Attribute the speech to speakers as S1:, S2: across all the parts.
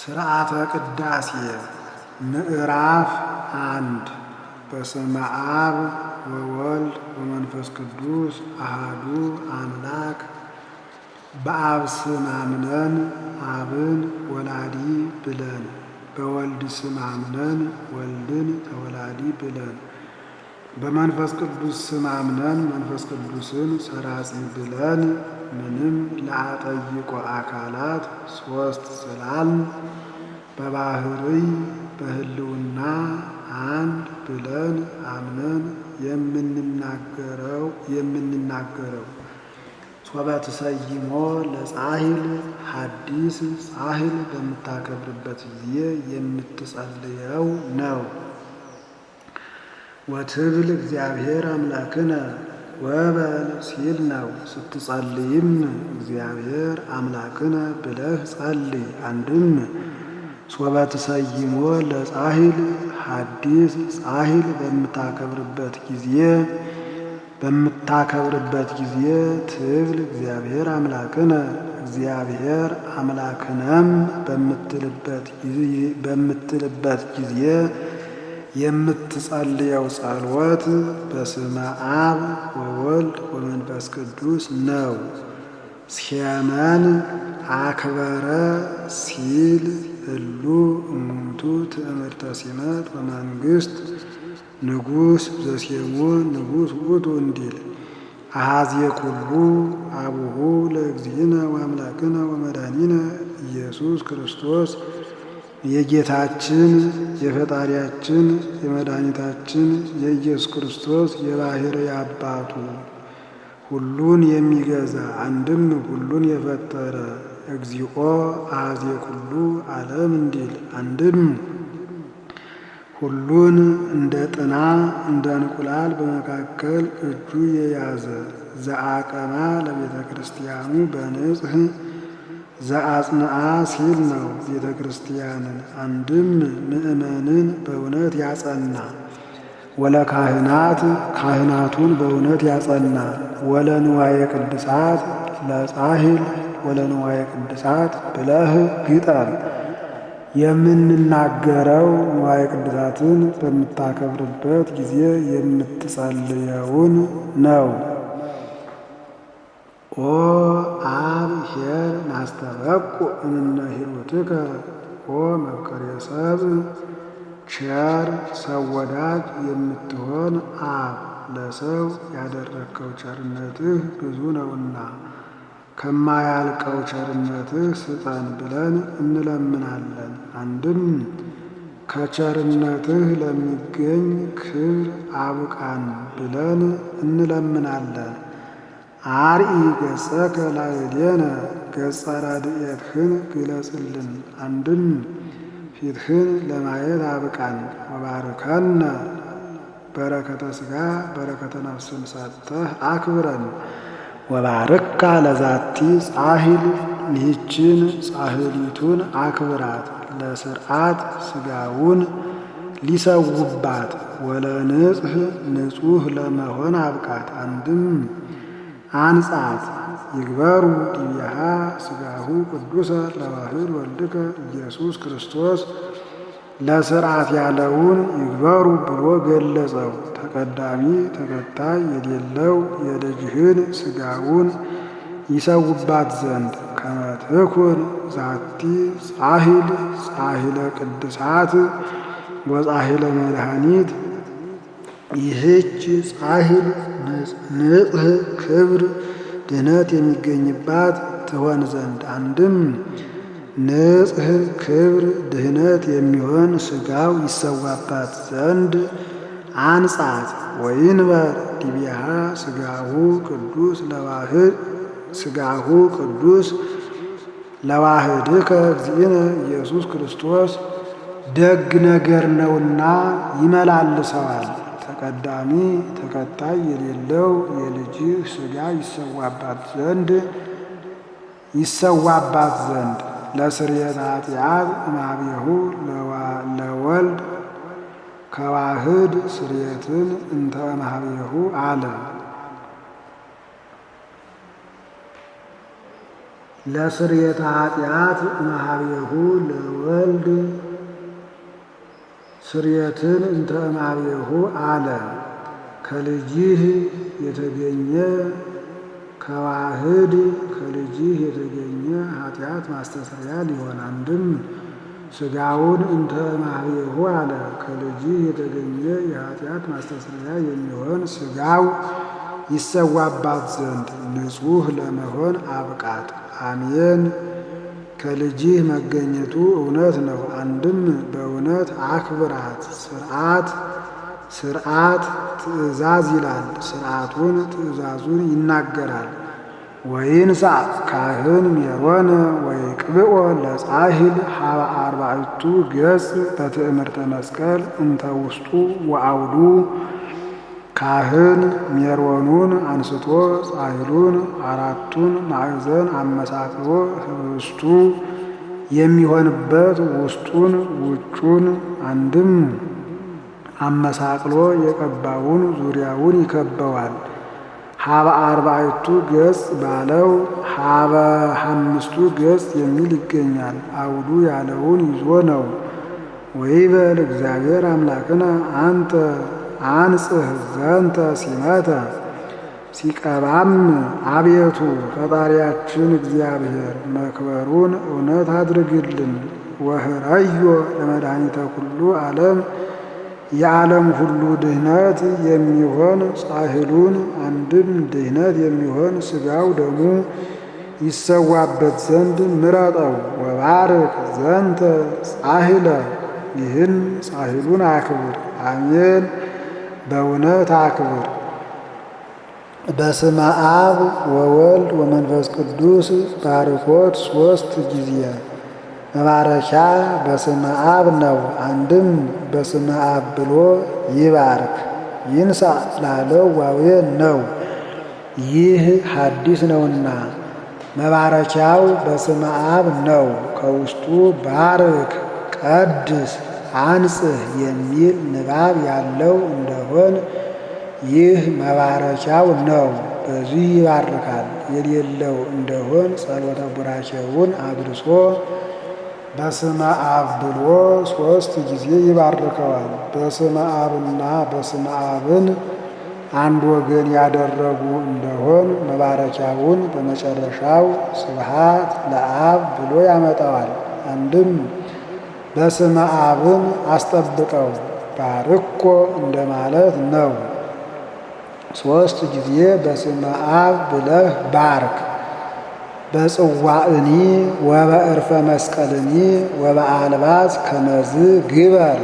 S1: ሥርዓተ ቅዳሴ ምዕራፍ 1 በስመ አብ ወወልድ ወመንፈስ ቅዱስ አሐዱ አምላክ። በአብ ስም አምነን አብን ወላዲ ብለን፣ በወልድ ስም አምነን ወልድን ተወላዲ ብለን፣ በመንፈስ ቅዱስ ስም አምነን መንፈስ ቅዱስን ሰራጺ ብለን ምንም ለአጠይቆ አካላት ሦስት ስላልን በባህርይ በህልውና አንድ ብለን አምነን የምንናገረው ሶበ ትሰይሞ ለጻሂል ሐዲስ ጻሂል በምታከብርበት ጊዜ የምትጸልየው ነው። ወትብል እግዚአብሔር አምላክነ ወበል ሲል ነው። ስትጸልይም እግዚአብሔር አምላክነ ብለህ ጸልይ። አንድም ሶበ ትሰይሞ ለጻሂል ሐዲስ ጻሂል በምታከብርበት ጊዜ ትብል እግዚአብሔር አምላክነ እግዚአብሔር አምላክነም በምትልበት ጊዜ የምትጸልየው ጸሎት በስመ አብ ወወልድ ወመንፈስ ቅዱስ ነው። ሲያመን አክበረ ሲል እሉ እሙንቱ ትእምርተ ሲመት ወመንግሥት ንጉሥ ዘሴሞ ንጉሥ ውእቱ እንዲል አኀዜ ኩሉ አቡሁ ለእግዚእነ ወአምላክነ ወመድኃኒነ ኢየሱስ ክርስቶስ የጌታችን የፈጣሪያችን የመድኃኒታችን የኢየሱስ ክርስቶስ የባሕርይ አባቱ ሁሉን የሚገዛ አንድም ሁሉን የፈጠረ እግዚኦ አኀዜ ኩሉ ዓለም እንዲል አንድም ሁሉን እንደ ጥና እንደ እንቁላል በመካከል እጁ የያዘ ዘአቀማ ለቤተ ክርስቲያኑ በንጽሕ ዘአጽንዓ ሲል ነው። ቤተ ክርስቲያንን አንድም ምእመንን በእውነት ያጸና ወለካህናት ካህናቱን በእውነት ያጸና ወለንዋየ ቅድሳት ለጻሂል ወለንዋየ ቅድሳት ብለህ ግጠም። የምንናገረው ንዋየ ቅድሳትን በምታከብርበት ጊዜ የምትጸልየውን ነው። ኦ አብ ኄር ናስተበቁ እምነ ሂሩትከ ኦ መፍቀሬ ሰብእ ቸር ሰው ወዳጅ የምትሆን አብ ለሰው ያደረግከው ቸርነትህ ብዙ ነውና ከማያልቀው ቸርነትህ ስጠን ብለን እንለምናለን። አንድም ከቸርነትህ ለሚገኝ ክብር አብቃን ብለን እንለምናለን። አርኢ ገጸከ ላዕሌነ ገጸ ረድኤትህን ግለጽልን። አንድም ፊትህን ለማየት አብቃን። ወባርከነ በረከተ ሥጋ በረከተ ነፍስን ሰጥተህ አክብረን። ወባርካ ለዛቲ ጻሂል ይህችን ጻሂሊቱን አክብራት። ለሥርዓት ሥጋውን ሊሰውባት ወለንጽሕ ንጹሕ ለመሆን አብቃት። አንድም አንጻት ይግበሩ ዲቤሃ ሥጋሁ ቅዱሰ ለዋህድ ወልድከ ኢየሱስ ክርስቶስ ለሥርዓት ያለውን ይግበሩ ብሎ ገለጸው። ተቀዳሚ ተከታይ የሌለው የልጅህን ሥጋውን ይሰውባት ዘንድ ከመ ትኩን ዛቲ ጻሂል ጻሂለ ቅድሳት ወጻሂለ መድኃኒት ይህች ጻሂል ንጽሕ ክብር ድኅነት የሚገኝባት ትሆን ዘንድ አንድም ንጽሕ ክብር ድኅነት የሚሆን ሥጋው ይሰዋባት ዘንድ አንጻት። ወይንበር ዲቤሃ ሥጋሁ ቅዱስ ለዋህድከ እግዚእነ ኢየሱስ ክርስቶስ ደግ ነገር ነውና ይመላልሰዋል። ተቀዳሚ ተከታይ የሌለው የልጅህ ሥጋ ይሰዋባት ዘንድ ለስርየተ ኃጢአት እምኀቤሁ ለወልድ ከዋህድ ስርየትን እንተ እምኀቤሁ አለ። ለስርየተ ኃጢአት እምኀቤሁ ለወልድ ስርየትን እንተ እምኀቤሁ አለ። ከልጅህ የተገኘ ከዋህድ ከልጅህ የተገኘ ኃጢአት ማስተስረያ ሊሆን አንድም ሥጋውን እንተ እምኀቤሁ አለ። ከልጅህ የተገኘ የኃጢአት ማስተስረያ የሚሆን ሥጋው ይሰዋባት ዘንድ ንጹሕ ለመሆን አብቃት። አሜን። ከልጅህ መገኘቱ እውነት ነው። አንድም በእውነት አክብራት። ስርዓት ትእዛዝ ይላል። ስርዓቱን ትእዛዙን ይናገራል። ወይንሣ ካህን ሜሮን ወይቅብኦ ለጻሂል ሀበ አርባዕቱ ገጽ በትእምርተ መስቀል እንተ ውስጡ ወአውዱ። ካህን ሜሮኑን አንስቶ ጻሂሉን አራቱን ማዕዘን አመሳቅሎ ህብስቱ የሚሆንበት ውስጡን ውጩን አንድም አመሳቅሎ የቀባውን ዙሪያውን ይከበዋል። ሀበ አርባዕቱ ገጽ ባለው ሀበ አምስቱ ገጽ የሚል ይገኛል። አውዱ ያለውን ይዞ ነው። ወይበል እግዚአብሔር አምላክነ አንተ አንጽህ ዘንተ ሲመተ። ሲቀባም አቤቱ ፈጣሪያችን እግዚአብሔር መክበሩን እውነት አድርግልን። ወህረዮ ለመድኃኒተ ኩሉ ዓለም የዓለም ሁሉ ድህነት የሚሆን ጻሂሉን አንድም ድህነት የሚሆን ሥጋው ደሙ ይሰዋበት ዘንድ ምረጠው። ወባርክ ዘንተ ጻሂለ ይህን ጻሂሉን አክብር። አሜን። በእውነት አክብር። በስመ አብ ወወልድ ወመንፈስ ቅዱስ ባርኮት 3 ጊዜ መባረኪያ በስመ አብ ነው። አንድም በስመ አብ ብሎ ይባርክ። ይንሣ ላለው ዋዌ ነው። ይህ ሐዲስ ነውና መባረኪያው በስመ አብ ነው። ከውስጡ ባርክ፣ ቀድስ፣ አንጽህ የሚል ንባብ ያለው እንደሆን ይህ መባረኪያው ነው። በዚህ ይባርካል። የሌለው እንደሆን ጸሎተ ቡራኬውን አድርሶ በስመ አብ ብሎ 3 ጊዜ ይባርከዋል። በስመ አብና በስመ አብን አንድ ወገን ያደረጉ እንደሆን መባረኪያውን በመጨረሻው ስብሐት ለአብ ብሎ ያመጣዋል። አንድም በስመ አብን አስጠብቀው ባርኮ እንደማለት ነው። 3 ጊዜ በስመ አብ ብለህ ባርክ። በጽዋዕኒ ወበዕርፈ መስቀልኒ ወበአልባስ ከመዝ ግበር።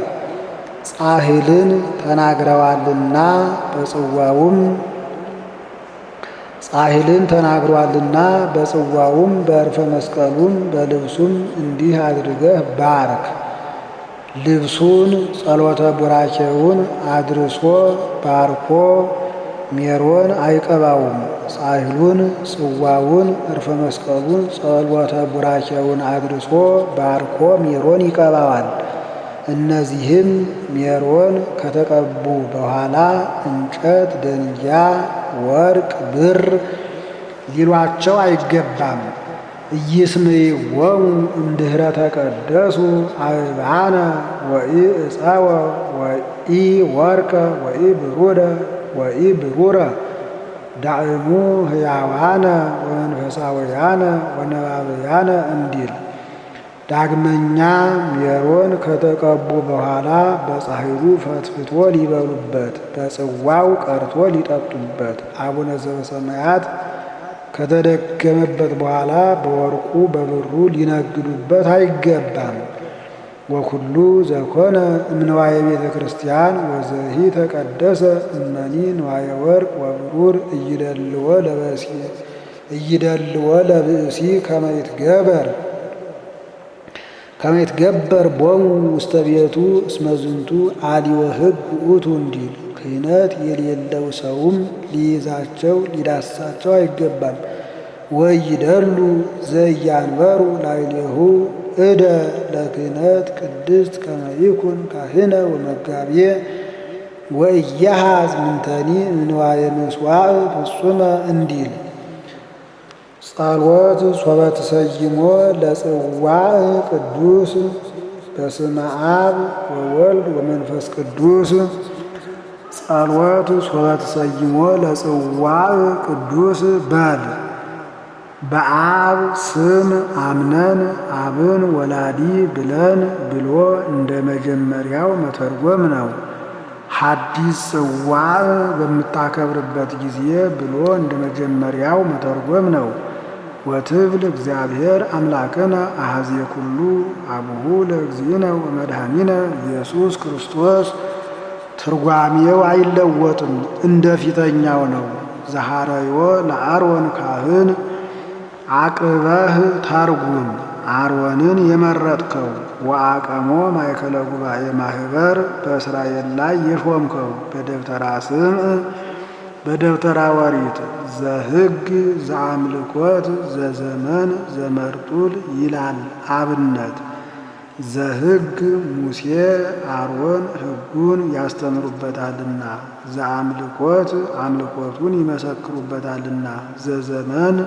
S1: ጻሂልን ተናግረዋልና በጽዋውም ጻሂልን ተናግሯልና በጽዋውም በዕርፈ መስቀሉም በልብሱም እንዲህ አድርገህ ባርክ። ልብሱን ጸሎተ ቡራኬውን አድርሶ ባርኮ ሜሮን አይቀባውም። ጻሂሉን ጽዋውን ዕርፈ መስቀሉን ጸሎተ ቡራኬውን አድርሶ ባርኮ ሜሮን ይቀባዋል። እነዚህም ሜሮን ከተቀቡ በኋላ እንጨት፣ ደንጊያ፣ ወርቅ፣ ብር ሊሏቸው አይገባም። ኢይስምይዎሙ እምድኅረ ተቀደሱ አበባነ ወኢዕፀወ ወኢወርቀ ወኢብሩረ ዳዕሙ ሕያዋነ ወመንፈሳውያነ ወነባብያነ እንዲል። ዳግመኛ ሜሮን ከተቀቡ በኋላ በጻሂሉ ፈትፍቶ ሊበሉበት፣ በጽዋው ቀርቶ ሊጠጡበት፣ አቡነ ዘበሰማያት ከተደገመበት በኋላ በወርቁ በብሩ ሊነግዱበት አይገባም። ወኩሉ ዘኮነ እምንዋየ ቤተ ክርስቲያን ወዘሂ ተቀደሰ እመኒ ንዋየ ወርቅ ወብሩር እይደልዎ ለብእሲ ከመ ይትገበር ቦሙ ውስተ ቤቱ እስመ ዝንቱ አሊወ ሕግ ውእቱ እንዲል። ክህነት የሌለው ሰውም ሊይዛቸው ሊዳሳቸው አይገባም። ወይደሉ ዘያንበሩ ላዕሌሁ እደ ለክህነት ቅድስት ከመ ይኩን ካህነ ወመጋቤ ወኢያሃዝ ምንተኒ እምንዋየ ምጽዋዕ ፍጹመ እንዲል። ጸሎት ሶበ ተሰይሞ ለጽዋዕ ቅዱስ በስመ አብ ወወልድ ወመንፈስ ቅዱስ። ጸሎት ሶበ ተሰይሞ ለጽዋዕ ቅዱስ በል በአብ ስም አምነን አብን ወላዲ ብለን ብሎ እንደ መጀመሪያው መተርጎም ነው። ሐዲስ ጽዋዕ በምታከብርበት ጊዜ ብሎ እንደ መጀመሪያው መተርጎም ነው። ወትብል እግዚአብሔር አምላክነ አሐዜ ኩሉ አቡሁ ለእግዚእነ ወመድኃኒነ ኢየሱስ ክርስቶስ። ትርጓሜው አይለወጥም፣ እንደ ፊተኛው ነው። ዘሐረዮ ለአሮን ካህን አቅርበህ ተርጉም አሮንን የመረጥከው ወአቀሞ ማእከለ ጉባኤ ማህበር በእስራኤል ላይ የሾምከው በደብተራ ስምዕ በደብተራ ኦሪት ዘሕግ ዘአምልኮት ዘዘመን ዘመርጡል ይላል አብነት። ዘሕግ ሙሴ አሮን ሕጉን ያስተምሩበታልና፣ ዘአምልኮት አምልኮቱን ይመሰክሩበታልና፣ ዘዘመን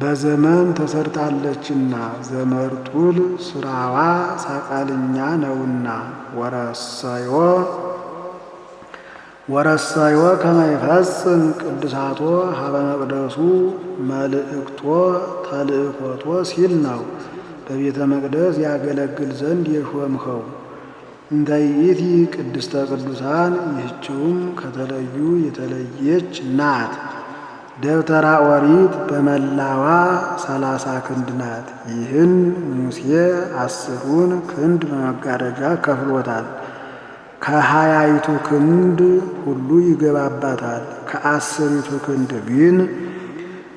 S1: በዘመን ተሰርታለችና፣ ዘመርጡል ስራዋ ሳቃልኛ ነውና። ወረሰዮ ከመ ይፈጽም ቅዱሳቶ ሀበ መቅደሱ መልእክቶ ተልእኮቶ ሲል ነው። በቤተ መቅደስ ያገለግል ዘንድ የሾምኸው። እንተ ይእቲ ቅድስተ ቅዱሳን ይህችውም ከተለዩ የተለየች ናት። ደብተራ ኦሪት በመላዋ 30 ክንድ ናት። ይህን ሙሴ 10ን ክንድ በመጋረጃ ከፍሎታል። ከ20ቱ ክንድ ሁሉ ይገባባታል። ከ10ቱ ክንድ ግን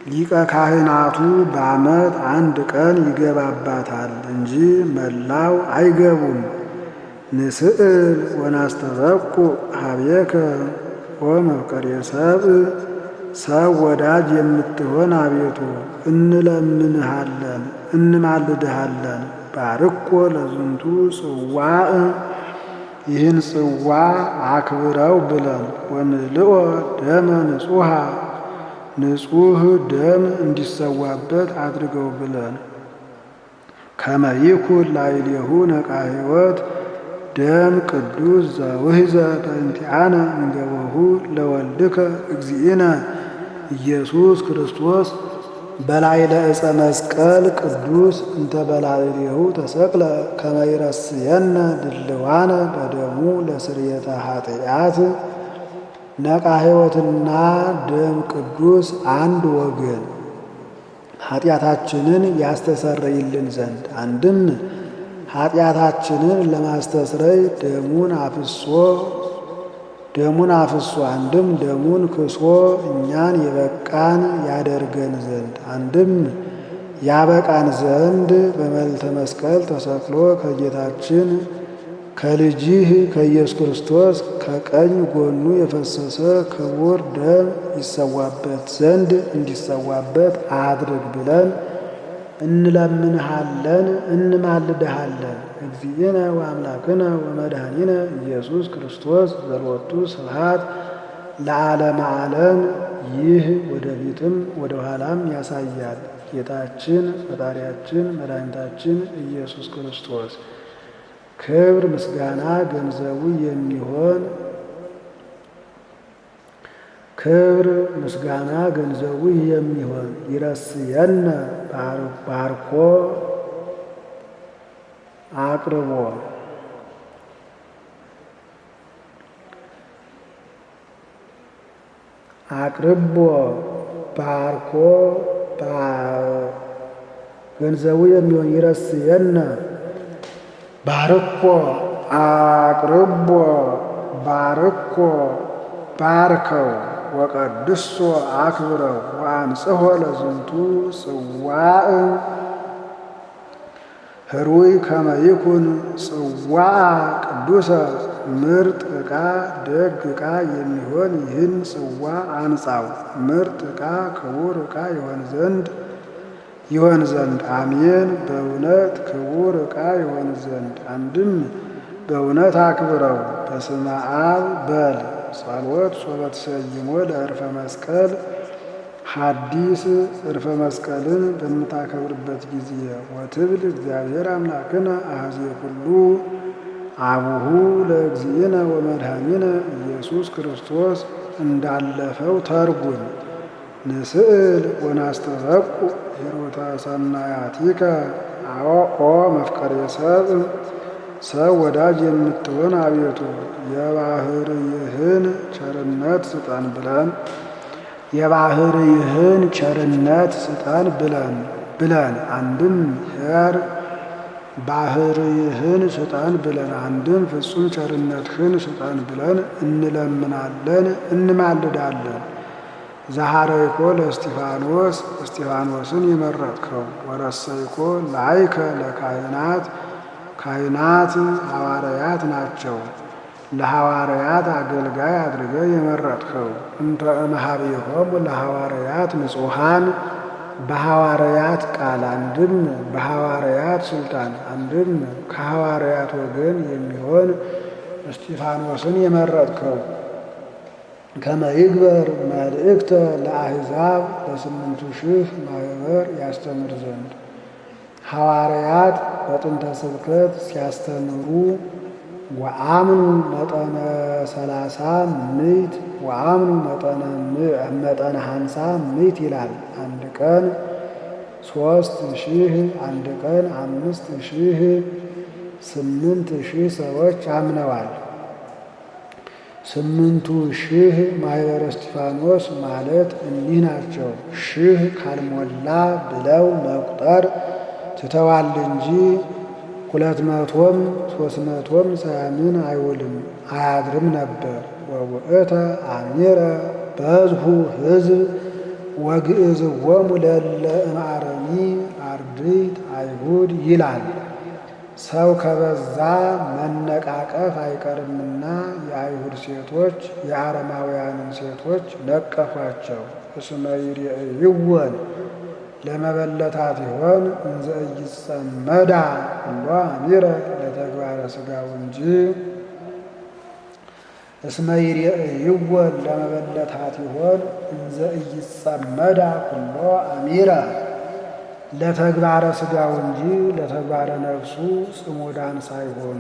S1: ሊቀ ካህናቱ በዓመት 1 ቀን ይገባባታል እንጂ መላው አይገቡም። ንስእል ወናስተበቁ ሀቤከ ወመፍቀሬ ሰብእ ሰው ወዳጅ የምትሆን አቤቱ እንለምንሃለን እንማልድሃለን። ባርኮ ለዝንቱ ጽዋዕ ይህን ጽዋ አክብረው ብለን ወምልኦ ደመ ንጹሐ ንጹሕ ደም እንዲሰዋበት አድርገው ብለን ከመ ይኩን ላዕሌሁ ነቃ ሕይወት ደም ቅዱስ ዘውሕዘ በእንቲአነ እንገቦሁ ለወልድከ እግዚእነ ኢየሱስ ክርስቶስ በላዕለ ዕፀ መስቀል ቅዱስ እንተ በላዕሌሁ ተሰቅለ ከመ ይረስየነ ድልዋነ በደሙ ለስርየተ ኃጢአት። ነቃ ሕይወትና ደም ቅዱስ አንድ ወገን ኃጢአታችንን ያስተሰርይልን ዘንድ አንድም ኃጢአታችንን ለማስተስረይ ደሙን አፍሶ አንድም ደሙን ክሶ እኛን የበቃን ያደርገን ዘንድ አንድም ያበቃን ዘንድ በመልዕልተ መስቀል ተሰቅሎ ከጌታችን ከልጅህ ከኢየሱስ ክርስቶስ ከቀኝ ጎኑ የፈሰሰ ክቡር ደም ይሰዋበት ዘንድ እንዲሰዋበት አድርግ ብለን እንለምንሃለን እንማልድሃለን። እግዚእነ ወአምላክነ ወመድኃኒነ ኢየሱስ ክርስቶስ ዘሎቱ ስብሐት ለዓለመ ዓለም። ይህ ወደፊትም ወደ ኋላም ያሳያል። ጌታችን ፈጣሪያችን መድኃኒታችን ኢየሱስ ክርስቶስ ክብር ምስጋና ገንዘቡ የሚሆን ይረስየነ ባርኮ አቅርቦ ባርኮ ገንዘቡ የሚሆን ይረስየነ ባርኮ አቅርቦ ባርኮ ባርከው ወቀድሶ አክብረው ወአንጽሖ ለዝንቱ ጽዋዕ ህሩይ ከመ ይኩን ጽዋዕ ቅዱሰ ምርጥ ዕቃ ደግ ዕቃ የሚሆን ይህን ጽዋ አንጻው። ምርጥ ዕቃ ክቡር ዕቃ ይሆን ዘንድ አሜን። በእውነት ክቡር ዕቃ ይሆን ዘንድ አንድም በእውነት አክብረው። በስመ አብ በል ጸሎት ሶበ ተሰይሞ ለዕርፈ መስቀል ሐዲስ ዕርፈ መስቀልን በምታከብርበት ጊዜ ወትብል እግዚአብሔር አምላክነ አኀዜ ኩሉ አቡሁ ለእግዚእነ ወመድኃኒነ ኢየሱስ ክርስቶስ እንዳለፈው ተርጉም። ንስእል ወናስተበቁ ሂሩተ ሰናያቲከ ኦ መፍቀሬ ሰብእ ሰው ወዳጅ የምትሆን አቤቱ የባሕርይህን ቸርነት ስጠን ብለን አንድም ኄር ባሕርይህን ስጠን ብለን አንድም ፍጹም ቸርነትህን ስጠን ብለን እንለምናለን እንማልዳለን። ዘሐረይኮ ለእስጢፋኖስ እስጢፋኖስን የመረጥከው ወረሰይኮ ላይከ ለካህናት ካህናት ሐዋርያት ናቸው። ለሐዋርያት አገልጋይ አድርገህ የመረጥከው እንተ እምኀቤሆሙ ለሐዋርያት ንጹሐን በሐዋርያት ቃል አንድም በሐዋርያት ስልጣን አንድም ከሐዋርያት ወገን የሚሆን እስጢፋኖስን የመረጥከው ከመ ይግበር መልእክተ ለአሕዛብ ለ8,000 ማኅበር ያስተምር ዘንድ ሐዋርያት በጥንተ ስብከት ሲያስተምሩ ወአምኑ መጠነ 30 ምዕት ወአምኑ መጠነ 50 ምዕት ይላል። አንድ ቀን 3,000 አንድ ቀን 5,000 8,000 ሰዎች አምነዋል። 8,000 ማኅበረ እስጢፋኖስ ማለት እኒህ ናቸው። 1000 ካልሞላ ብለው መቁጠር ትተዋል እንጂ 200ም 300ም ሳያምን አይውልም አያድርም ነበር። ወውእተ አሚረ በዝሁ ሕዝብ ወግእዝዎሙ ለእለ እምአረሚ አርድእት አይሁድ ይላል። ሰው ከበዛ መነቃቀፍ አይቀርምና የአይሁድ ሴቶች የአረማውያንን ሴቶች ነቀፏቸው። እስመ ይሬእይወን ለመበለታት ይሆን እንዘ ኢይጸመዳ ኩሎ አሚረ ለተግባረ ሥጋው እንጂ እስመ ይሬእይወን ለመበለታት ይሆን እንዘ ኢይጸመዳ ኩሎ አሚረ ለተግባረ ሥጋው እንጂ ለተግባረ ነፍሱ ጽሙዳን ሳይሆኑ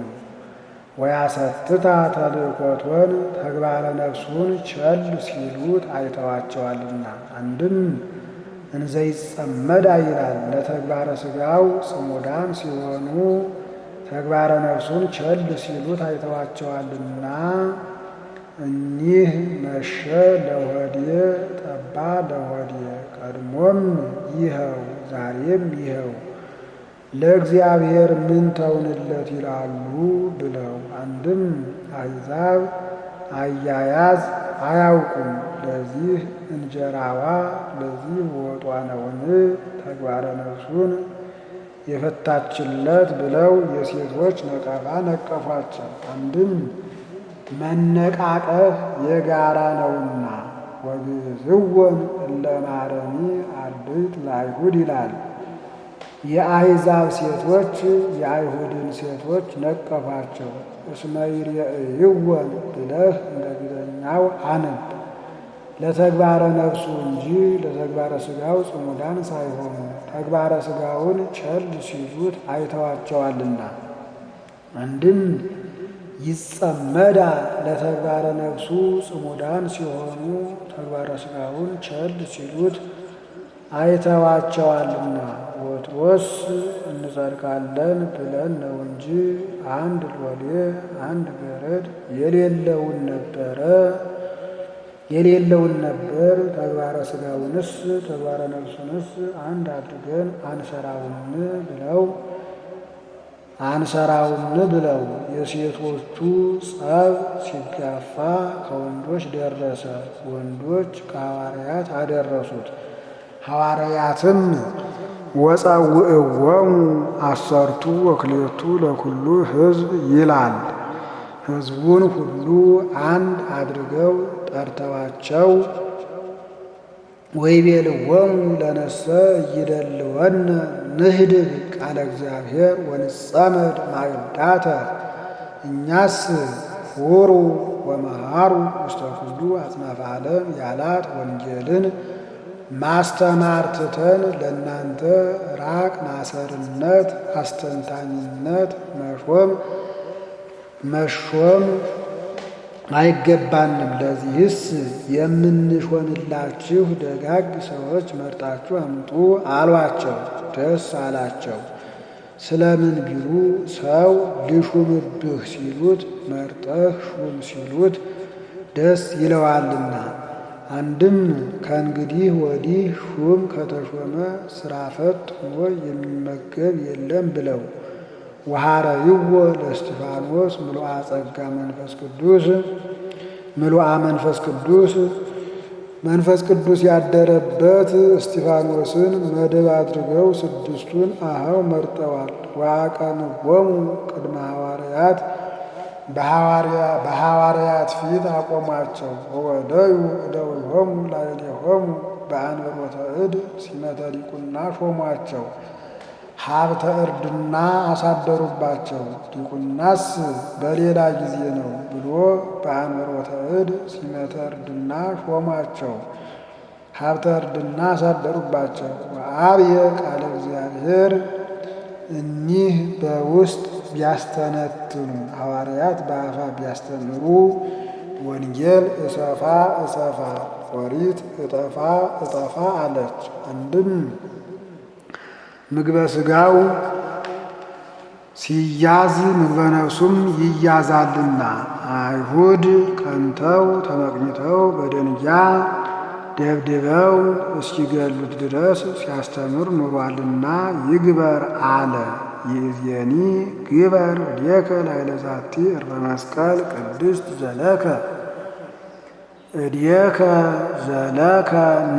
S1: ወያሰትታ ተልእኮቶን ተግባረ ነፍሱን ቸል ሲሉት አይተዋቸዋልና። አንድም እንዘ ይጸመዳ ይላል። ለተግባረ ሥጋው ጽሙዳን ሲሆኑ ተግባረ ነፍሱን ቸል ሲሉት አይተዋቸዋልና። እኒህ መሸ ለሆዴ ጠባ ለሆዴ ቀድሞም ይኸው ዛሬም ይኸው ለእግዚአብሔር ምን ተውንለት ይላሉ ብለው አንድም አሕዛብ አያያዝ አያውቁም። ለዚህ እንጀራዋ ለዚህ ወጧ ነውን ተግባረ ነፍሱን የፈታችለት ብለው የሴቶች ነቀፋ ነቀፏቸው። አንድም መነቃቀፍ የጋራ ነውና ወግእዝዎን እለ እምአረሚ አርድእት ለአይሁድ ይላል። የአሕዛብ ሴቶች የአይሁድን ሴቶች ነቀፏቸው። እስመ ይሬእይወን ብለህ እንደ ፊተኛው አነብ። ለተግባረ ነፍሱ እንጂ ለተግባረ ሥጋው ጽሙዳን ሳይሆኑ ተግባረ ሥጋውን ቸል ሲሉት አይተዋቸዋልና። አንድም ይጸመዳ ለተግባረ ነፍሱ ጽሙዳን ሲሆኑ ተግባረ ሥጋውን ቸል ሲሉት አይተዋቸዋልና። ወትሮስ እንጸድቃለን ብለን ነው እንጂ አንድ ሎሌ አንድ ገረድ የሌለውን ነበር። ተግባረ ሥጋውንስ ተግባረ ነፍሱንስ አንድ አድርገን አንሰራውን ብለው የሴቶቹ ጸብ ሲጋፋ ከወንዶች ደረሰ። ወንዶች ከሐዋርያት አደረሱት። ሐዋርያትም ወጸውዕዎሙ 12 ለኩሉ ሕዝብ ይላል። ሕዝቡን ሁሉ አንድ አድርገው ጠርተዋቸው ወይቤልዎሙ ለነሰ ይደልወነ ንህድግ ቃለ እግዚአብሔር ወንጸመድ ማዕዳተ እኛስ ሁሩ ወመሃሩ ውስተ ኩሉ አጽናፈ ዓለም ያላት ወንጌልን ማስተማር ትተን ለእናንተ ራቅ ማሰርነት፣ አስተንታኝነት መሾም አይገባንም። ለዚህስ የምንሾንላችሁ ደጋግ ሰዎች መርጣችሁ አምጡ አሏቸው። ደስ አላቸው። ስለምን ቢሉ ሰው ልሹምብህ ሲሉት መርጠህ ሹም ሲሉት ደስ ይለዋልና። አንድም ከእንግዲህ ወዲህ ሹም ከተሾመ ስራ ፈት ሆኖ የሚመገብ የለም ብለው ወሐረይዎ ለእስጢፋኖስ ምሉአ ጸጋ መንፈስ ቅዱስ ምሉአ መንፈስ ቅዱስ መንፈስ ቅዱስ ያደረበት እስጢፋኖስን መደብ አድርገው ስድስቱን አኀው መርጠዋል። ወአቀንዖሙ ቅድመ ሐዋርያት በሐዋርያት ፊት አቆሟቸው። ወወደዩ እደዊሆሙ ላዕሌሆሙ በአንብሮተ እድ ሲመተ ዲቁና ሾሟቸው። ሀብተ እርድና አሳደሩባቸው። ዲቁናስ በሌላ ጊዜ ነው ብሎ በአንብሮተ እድ ሲመተ እርድና ሾሟቸው። ሀብተ እርድና አሳደሩባቸው። ወአብየ ቃለ እግዚአብሔር እኒህ በውስጥ ቢያስተነትኑ ሐዋርያት በአፋ ቢያስተምሩ ወንጌል እሰፋ ኦሪት እጠፋ አለች። አንድም ምግበ ሥጋው ሲያዝ ምግበ ነፍሱም ይያዛልና አይሁድ ቀንተው ተመቅኝተው በደንጊያ ደብድበው እስኪገሉት ድረስ ሲያስተምር ኑሯልና ይግበር አለ። ይእዜኒ ግበር እዴከ ላዕለ ዛቲ ዕርፈ መስቀል ቅድስት ዘለከ እዴከ ዘለከ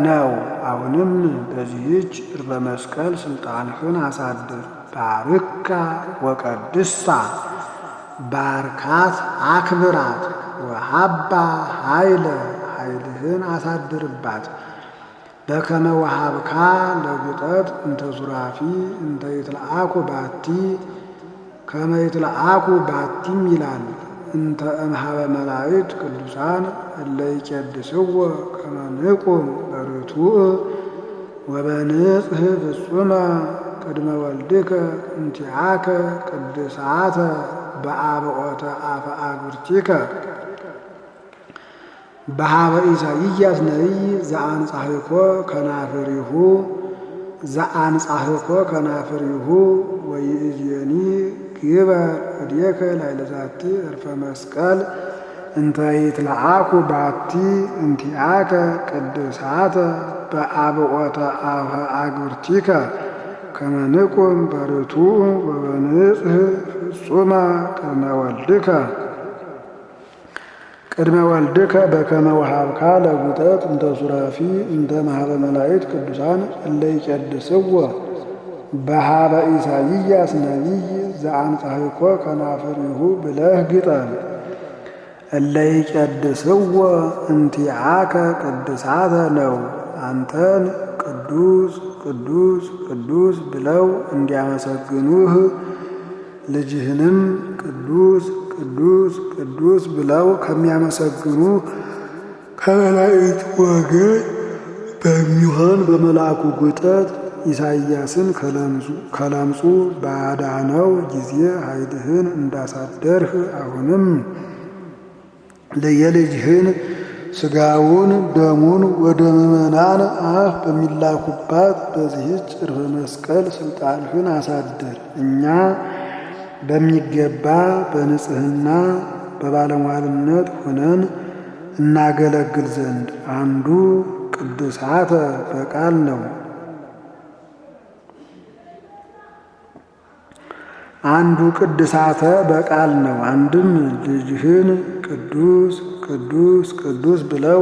S1: ነው። አሁንም በዚህች ዕርፈ መስቀል ስልጣንህን አሳድር። ባርካ ወቀድሳ ባርካት አክብራት። ወሀባ ኃይልህን አሳድርባት። በከመ ወሀብካ ለጉጠት እንተ ሱራፊ እንተ ይትለአኩ ባቲ ከመ ይትለአኩ ባቲም ይላል። እንተ እምኀበ መላእክት ቅዱሳን እለ ይቄድስዎ ከመ ንቁም በርቱዕ ወበንጽሕ ፍጹመ ቅድመ ወልድከ እንቲአከ ቅድሳተ በአብዖተ አፈ አግብርቲከ በኀበ ኢሳይያስ ነቢይ ዘአንጻሕኮ ከናፍሪሁ ወይእዜኒ ግበር እዴከ ላዕለ ዛቲ ዕርፈ መስቀል እንተ ይትለአኩ ባቲ እንቲአከ ቅድሳተ በአብዖተ አፈ አግብርቲከ ከመ ንቁም በርቱዕ ወበንጽሕ ፍጹመ ቅድመ ወልድከ በከመ ወሀብካ ለጉጠት እንተ ሱራፊ እንተ እምኀበ መላእክት ቅዱሳን እለ ይቄድስዎ በኀበ ኢሳይያስ ነቢይ ዘአንጻሕኮ ከናፍሪሁ ብለህ ግጠም። እለ ይቄድስዎ እንቲአከ ቅድሳተ ነው። አንተን ቅዱስ ቅዱስ ቅዱስ ብለው እንዲያመሰግኑህ ልጅህንም ቅዱስ ቅዱስ ቅዱስ ብለው ከሚያመሰግኑ ከመላእክት ወገን በሚሆን በመልአኩ ጉጠት ኢሳይያስን ከለምጹ ባዳነው ጊዜ ኃይልህን እንዳሳደርህ አሁንም የልጅህን ሥጋውን ደሙን ወደ ምዕመናን አፍ በሚላኩባት በዚህች ዕርፈ መስቀል ስልጣንህን አሳድር። እኛ በሚገባ በንጽሕና በባለሟልነት ሆነን እናገለግል ዘንድ አንዱ ቅድሳተ በቃል ነው። አንድም ልጅህን ቅዱስ ቅዱስ ቅዱስ ብለው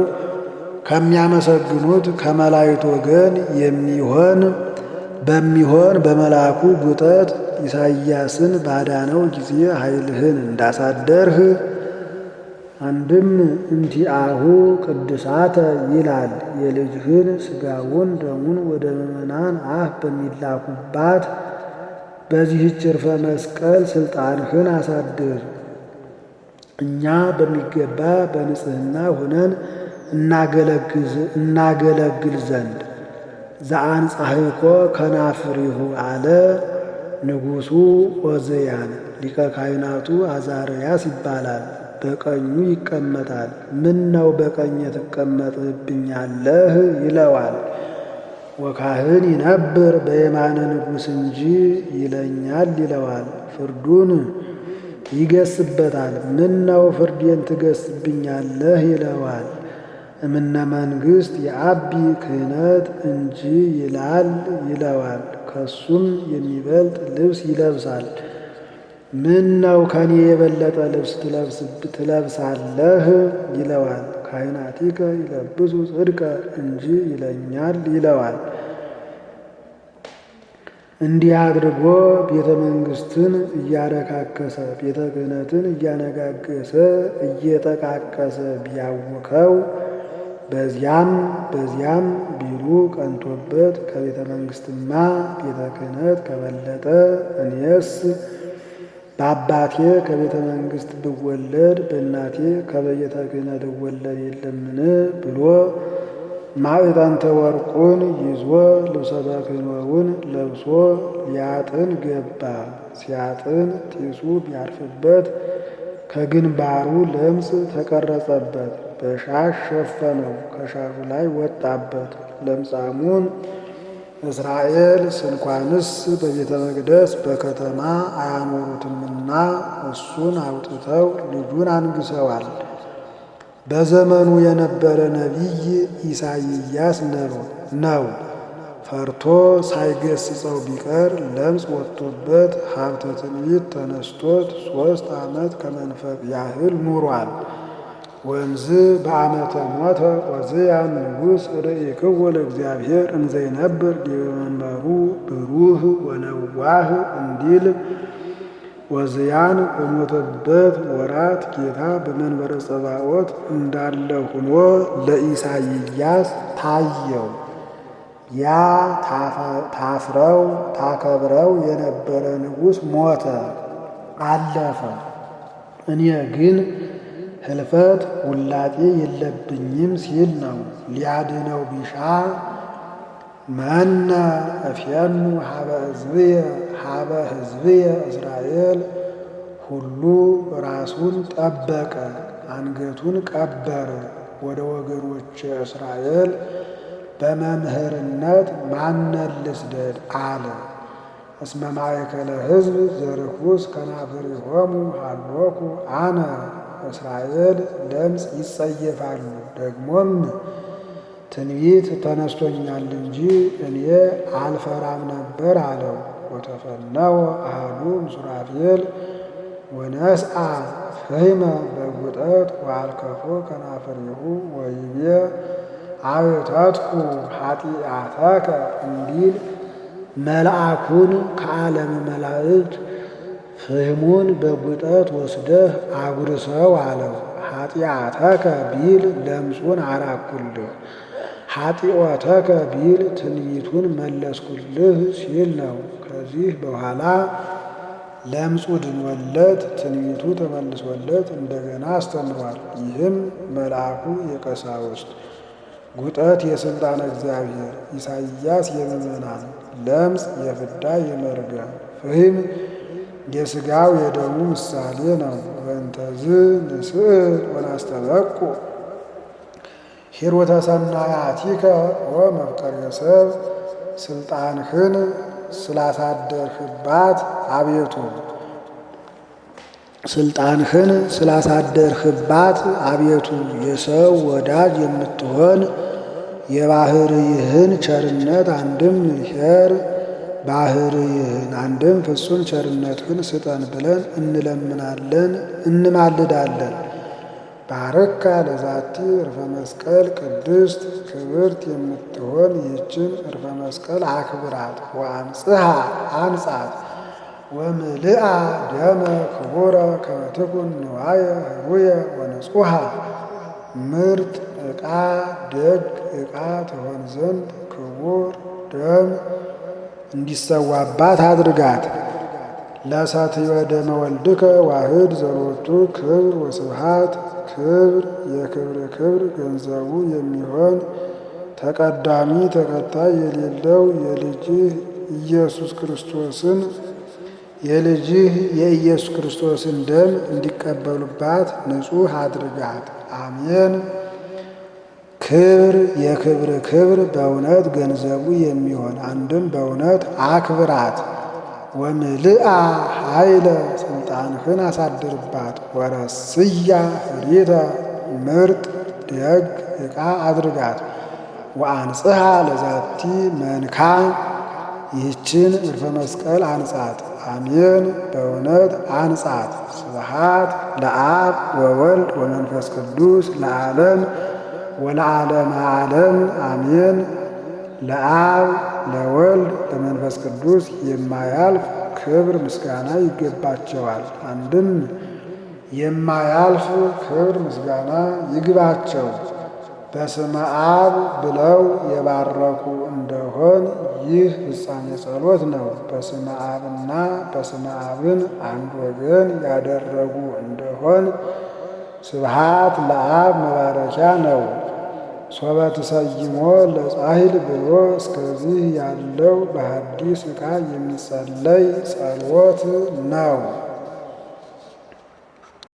S1: ከሚያመሰግኑት ከመላእክት ወገን በሚሆን በመልአኩ ጉጠት ኢሳይያስን ባዳነው ጊዜ ኃይልህን እንዳሳደርህ አንድም እንቲአሁ ቅድሳተ ይላል። የልጅህን ሥጋውን ደሙን ወደ ምዕመናን አፍ በሚላኩባት በዚህች ዕርፈ መስቀል ስልጣንህን አሳድር። እኛ በሚገባ በንጽሕና ሆነን እናገለግል ዘንድ ዘአንጻሕኮ ከናፍሪሁ አለ ንጉሡ ዖዝያን። ሊቀ ካህናቱ አዛርያስ ይባላል። በቀኙ ይቀመጣል። ምን ነው በቀኝ ትቀመጥብኛለህ ይለዋል። ወካህን ይነብር በየማነ ንጉሥ እንጂ ይለኛል ይለዋል። ፍርዱን ይገስበታል። ምን ነው ፍርዴን ትገስብኛለህ ይለዋል። እምነ መንግሥት የአቢ ክህነት እንጂ ይላል ይለዋል። ከሱም የሚበልጥ ልብስ ይለብሳል። ምን ነው ከኔ የበለጠ ልብስ ትለብሳለህ ይለዋል። ካህናቲከ ይለብሱ ጽድቀ እንጂ ይለኛል ይለዋል። እንዲህ አድርጎ ቤተ መንግሥትን እያረካከሰ ቤተ ክህነትን እያነጋገሰ እየጠቃቀሰ ቢያውከው በዚያም ቢሉ ቀንቶበት ከቤተ መንግሥትማ ቤተ ክህነት ከበለጠ እኔስ በአባቴ ከቤተ መንግሥት ብወለድ በእናቴ ከቤተ ክህነት እወለድ የለምን ብሎ ማዕጠንተ ወርቁን ይዞ ልብሰ ተክህኖውን ለብሶ ሊያጥን ገባ። ሲያጥን ጢሱ ቢያርፍበት ከግንባሩ ለምጽ ተቀረጸበት። በሻሽ ሸፈነው፣ ከሻሹ ላይ ወጣበት። ለምጻሙን እስራኤል ስንኳንስ በቤተ መቅደስ በከተማ አያኖሩትምና እሱን አውጥተው ልጁን አንግሰዋል። በዘመኑ የነበረ ነቢይ ኢሳይያስ ነው። ፈርቶ ሳይገስጸው ቢቀር ለምጽ ወጥቶበት ሀብተ ትንቢት ተነስቶት 3 ዓመት ከመንፈቅ ያህል ኑሯል። ወንዝ በዓመተ ሞተ ዖዝያን ንጉሥ ርኢክዎ ለእግዚአብሔር እንዘይነብር ዲበ መንበሩ ብሩህ ወነዋህ እንዲል ዖዝያን በሞተበት ወራት ጌታ በመንበረ ጸባዖት እንዳለ ሆኖ ለኢሳይያስ ታየው። ያ ታፍረው ታከብረው የነበረ ንጉሥ ሞተ፣ አለፈ። እኔ ግን ህልፈት ውላጤ የለብኝም ሲል ነው። ሊያድነው ቢሻ መነ እፍየኑ ሀበ ሕዝብየ እስራኤል ሁሉ ራሱን ጠበቀ፣ አንገቱን ቀበረ። ወደ ወገኖች እስራኤል በመምህርነት ማንን ልስደድ አለ። እስመ ማእከለ ሕዝብ ዘርኩስ ከናፍሪሆሙ ሀሎኩ አነ እስራኤል ለምጽ ይጸየፋሉ። ደግሞም ትንቢት ተነስቶኛል እንጂ እኔ አልፈራም ነበር አለው። ወተፈነወ አሐዱ እምሱራፌል ወነስአ ፍሕመ በጉጠት ወአልከፎ ከናፍሪሁ ወይቤ አብተትኩ ኃጢአተከ እንዲል መልአኩን ከዓለም መላእክት ፍሕሙን በጉጠት ወስደህ አጉርሰው አለው። ኃጢአተከ ቢል ለምጹን አራኩልህ፣ ኃጢአተከ ቢል ትንቢቱን መለስኩልህ ሲል ነው። ከዚህ በኋላ ለምጹ ድኖለት ትንቢቱ ተመልሶለት እንደገና አስተምሯል። ይህም መልአኩ የቀሳውስት ጉጠት የሥልጣነ እግዚአብሔር፣ ኢሳይያስ የምዕመናን፣ ለምጽ የፍዳ የመርገም፣ ፍሕም የሥጋው የደሙ ምሳሌ ነው። ወእንተዝ ንስእል ወናስተበቁ ሂሩተ ሰናያቲከ ወመፍቀሬ ሰብ ስልጣንህን ስላሳደርህባት አቤቱ ስልጣንህን ስላሳደርህባት አቤቱ የሰው ወዳጅ የምትሆን የባሕርይህን ቸርነት አንድም ኄር ባሕርይህን አንድም ፍጹም ቸርነትህን ስጠን ብለን እንለምናለን እንማልዳለን። ባረካ ለዛቲ ዕርፈ መስቀል ቅድስት ክብርት የምትሆን ይህችን ዕርፈ መስቀል አክብራት። ወአንጽሐ አንጻት ወምልአ ደመ ክቡረ ከመ ትኩን ንዋየ ህሩየ ወንጹሐ ምርጥ ዕቃ ደግ ዕቃ ትሆን ዘንድ ክቡር ደም እንዲሰዋባት አድርጋት። ለሳትዮ ደመ ወልድከ ዋህድ ዘሎቱ ክብር ወስብሃት ክብር የክብር ክብር ገንዘቡ የሚሆን ተቀዳሚ ተከታይ የሌለው የልጅህ የኢየሱስ ክርስቶስን ደም እንዲቀበሉባት ንጹሕ አድርጋት። አሜን። ክብር የክብር ክብር በእውነት ገንዘቡ የሚሆን አንድም በእውነት አክብራት። ወምልአ ኃይለ ስልጣንህን አሳድርባት። ወረስያ ህሪተ ምርጥ ደግ ዕቃ አድርጋት። ወአንጽሐ ለዛቲ መንካ ይህችን ዕርፈ መስቀል አንጻት። አሜን። በእውነት አንጻት። ስብሐት ለአብ ወወልድ ወመንፈስ ቅዱስ ለዓለም ወለዓለመ ዓለም አሜን። ለአብ ለወልድ ለመንፈስ ቅዱስ የማያልፍ ክብር ምስጋና ይገባቸዋል። አንድም የማያልፍ ክብር ምስጋና ይግባቸው። በስመ አብ ብለው የባረኩ እንደሆን ይህ ፍጻሜ ጸሎት ነው። በስመ አብና በስመ አብን አንድ ወገን ያደረጉ እንደሆን ስብሐት ለአብ መባረኪያ ነው። ሶበ ትሰይሞ ለጻሂል ብሎ እስከዚህ ያለው በሐዲስ ዕቃ የሚጸለይ ጸሎት ነው።